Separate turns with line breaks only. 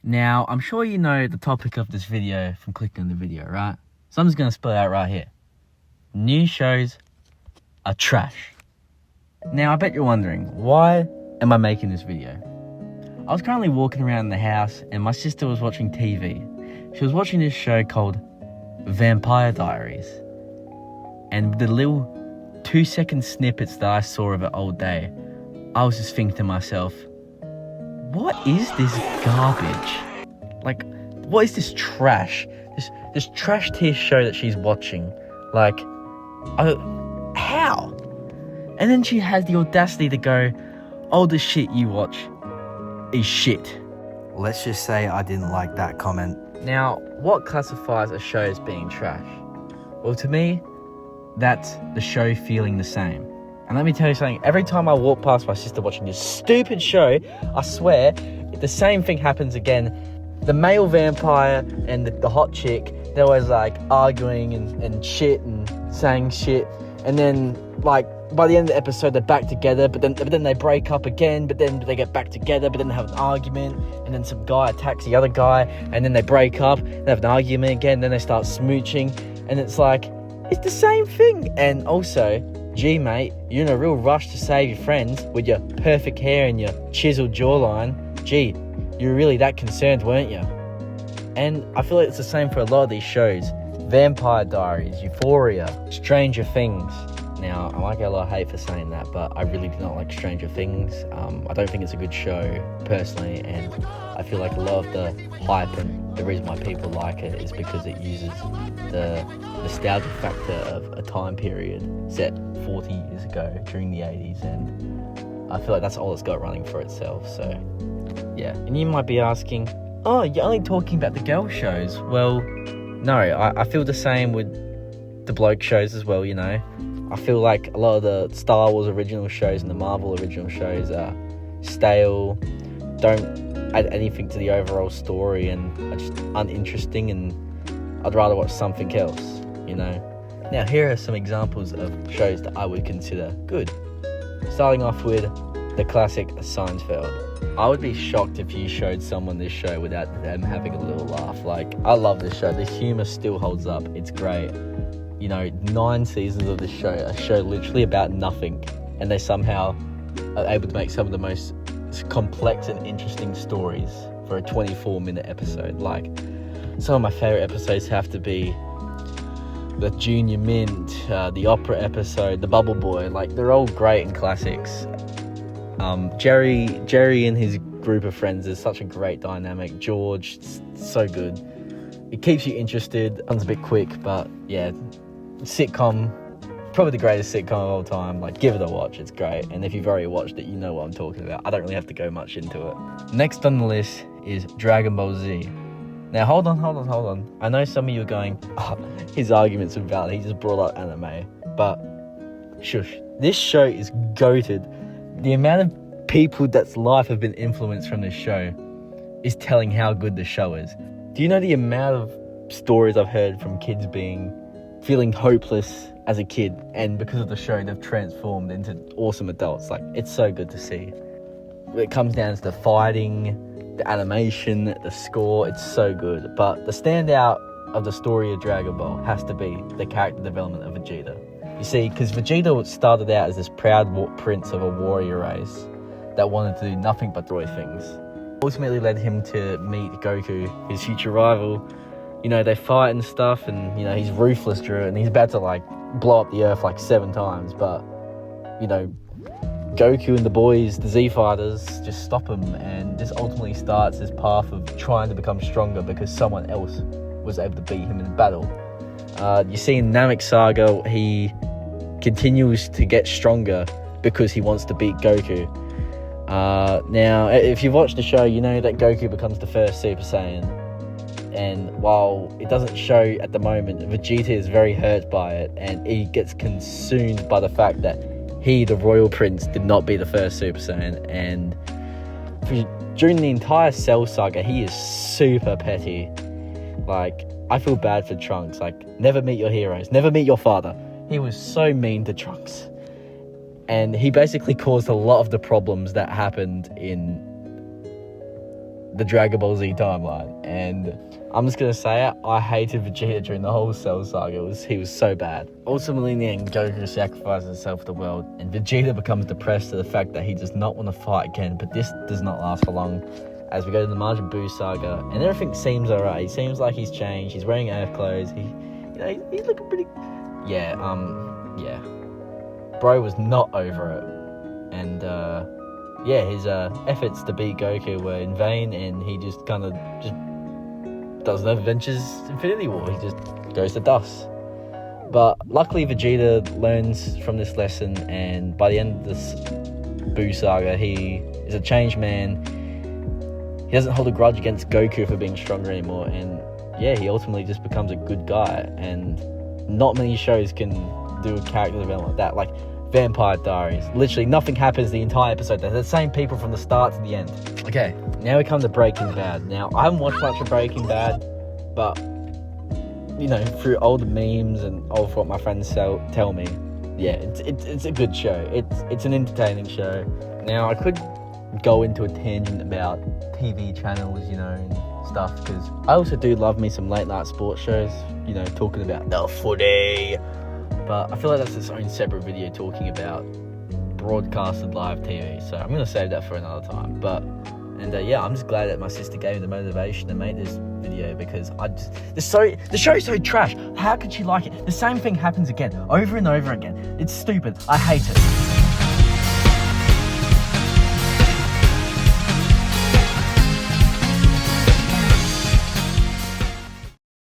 Now, I'm sure you know the topic of this video from clicking on the video, right? So I'm just going to spell it out right here. New shows are trash. Now, I bet you're wondering, why am I making this video? I was currently walking around the house and my sister was watching TV. She was watching this show called Vampire Diaries. And the little 2-second snippets that I saw of it all day, I was just thinking to myself, what is this garbage? Like, what is this trash? This trash tier show that she's watching. Like, how? And then she has the audacity to go, oh, the shit you watch is shit.
Let's just say I didn't like that comment.
Now, what classifies a show as being trash? Well, to me, that's the show feeling the same. And let me tell you something, every time I walk past my sister watching this stupid show, I swear, the same thing happens again. The male vampire and the hot chick, they're always like arguing and shit and saying shit. And then, like, by the end of the episode, they're back together, but then they break up again, but then they get back together, but then they have an argument, and then some guy attacks the other guy, and then they break up, they have an argument again, then they start smooching, and it's like, it's the same thing. And also, gee mate, you're in a real rush to save your friends with your perfect hair and your chiseled jawline. Gee, you were really that concerned, weren't you? And I feel like it's the same for a lot of these shows. Vampire Diaries, Euphoria, Stranger Things. Now, I might get a lot of hate for saying that, but I really do not like Stranger Things. I don't think it's a good show, personally, and I feel like a lot of the hype and the reason why people like it is because it uses the nostalgia factor of a time period set 40 years ago during the 80s, and I feel like that's all it's got running for itself. So yeah, and you might be asking, oh, you're only talking about the girl shows. Well, no, I feel the same with the bloke shows as well, you know. I feel like a lot of the Star Wars original shows and the Marvel original shows are stale, don't add anything to the overall story, and are just uninteresting, and I'd rather watch something else, you know. Now, here are some examples of shows that I would consider good. Starting off with the classic Seinfeld. I would be shocked if you showed someone this show without them having a little laugh. Like, I love this show. This humour still holds up. It's great. You know, 9 seasons of this show, a show literally about nothing, and they somehow are able to make some of the most complex and interesting stories for a 24-minute episode. Like, some of my favourite episodes have to be the Junior Mint, the opera episode, the Bubble Boy. Like, they're all great and classics. Jerry and his group of friends is such a great dynamic. George, so good. It keeps you interested. It's a bit quick, but yeah, sitcom, probably the greatest sitcom of all time. Like, give it a watch, it's great. And if you've already watched it, you know what I'm talking about. I don't really have to go much into it. Next on the list is Dragon Ball Z. Now, hold on. I know some of you are going, oh, his arguments are valid, he just brought up anime. But, shush, this show is goated. The amount of people that's life have been influenced from this show is telling how good the show is. Do you know the amount of stories I've heard from kids feeling hopeless as a kid, and because of the show they've transformed into awesome adults? Like, it's so good to see. It comes down to the fighting, the animation, the score, it's so good. But the standout of the story of Dragon Ball has to be the character development of Vegeta. You see, because Vegeta started out as this proud prince of a warrior race that wanted to do nothing but destroy things. Ultimately led him to meet Goku, his future rival. You know, they fight and stuff, and, you know, he's ruthless through it, and he's about to, like, blow up the earth, like, 7 times, but, you know, Goku and the boys, the Z-Fighters, just stop him, and this ultimately starts his path of trying to become stronger because someone else was able to beat him in battle. You see in Namek Saga, he continues to get stronger because he wants to beat Goku. Now, if you've watched the show, you know that Goku becomes the first Super Saiyan. And while it doesn't show at the moment, Vegeta is very hurt by it, and he gets consumed by the fact that he, the royal prince, did not be the first Super Saiyan. And during the entire Cell Saga, he is super petty. Like, I feel bad for Trunks. Like, never meet your heroes, never meet your father. He was so mean to Trunks. And he basically caused a lot of the problems that happened in the Dragon Ball Z timeline. And I'm just gonna say it, I hated Vegeta during the whole Cell saga. He was so bad. Ultimately, in the end, Goku sacrifices himself for the world, and Vegeta becomes depressed at the fact that he does not want to fight again. But this does not last for long, as we go to the Majin Buu saga, and everything seems alright. He seems like he's changed. He's wearing Earth clothes. He's looking pretty. Yeah. Bro was not over it, and his efforts to beat Goku were in vain, and he just kind of does no Adventures Infinity War. He just goes to dust. But luckily Vegeta learns from this lesson, and by the end of this Buu saga, he is a changed man. He doesn't hold a grudge against Goku for being stronger anymore, and he ultimately just becomes a good guy. And not many shows can do a character development like that. Like Vampire Diaries, literally nothing happens the entire episode. They're the same people from the start to the end. Okay, now we come to Breaking Bad. Now, I haven't watched much of Breaking Bad, but through older memes and all of what my friends tell me, it's a good show. It's an entertaining show. Now, I could go into a tangent about TV channels, and stuff, because I also do love me some late night sports shows, talking about the footy. But I feel like that's its own separate video talking about broadcasted live TV. So I'm going to save that for another time. I'm just glad that my sister gave me the motivation to make this video, because the show is so trash. How could she like it? The same thing happens again, over and over again. It's stupid. I hate it.